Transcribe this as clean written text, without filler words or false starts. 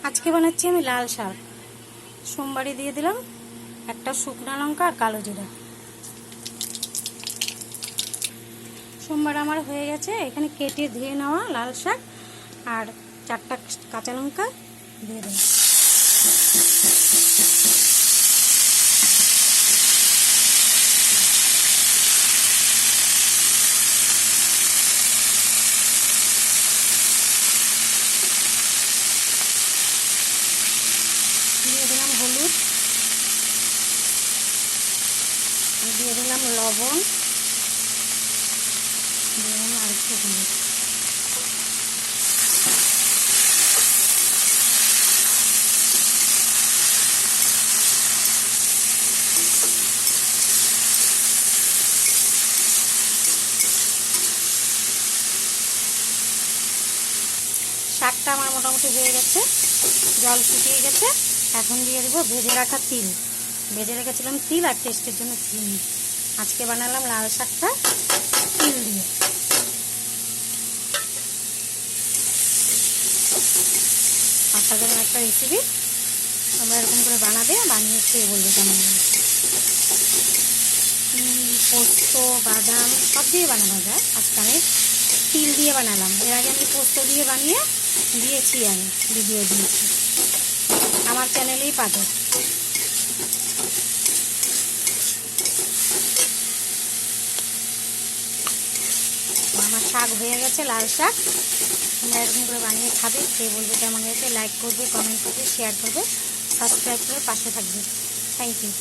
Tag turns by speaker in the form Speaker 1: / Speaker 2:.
Speaker 1: আজকে বানাচ্ছি আমি লাল শাক। সোমবারে দিয়ে দিলাম একটা শুকনো লঙ্কা আর কালো জিরা। সোমবার আমার হয়ে গেছে। এখানে কেটে ধুয়ে নেওয়া লাল শাক আর 4টা কাঁচা লঙ্কা দিয়ে দিলাম। দিয়ে দিলাম হলুদ, দিয়ে দিলাম লবণ, দিয়ে দিলাম আর একটু হলুদ। শাকটা আমার মোটামুটি হয়ে গেছে, জল শুকিয়ে গেছে। এখন দিয়ে দেবো ভেজে রাখা তিল। ভেজে রেখেছিলাম তিল আর টেস্টের জন্য চিনি। আজকে বানালাম লাল শাকটা তিল দিয়ে। অসাধারণ একটা রেসিপি। তোমরা এরকম করে বানিয়ে খেয়ে বলবে কেমন হয়েছে। পোস্ত, বাদাম সব দিয়ে বানানো যায়। আজকে আমি তিল দিয়ে বানালাম। এর আগে আমি পোস্ত দিয়ে বানিয়ে দিয়েছি, আমি ভিডিও দিয়েছি, আমার চ্যানেলেই পাবে। আমার শাক হয়ে গেছে, লাল শাক। তোমরা এরকম করে বানিয়ে খাবে, খেয়ে বলবে কেমন হয়েছে। লাইক করবে, কমেন্ট করবে, শেয়ার করবে, সাবস্ক্রাইব করে পাশে থাকবে। Thank you.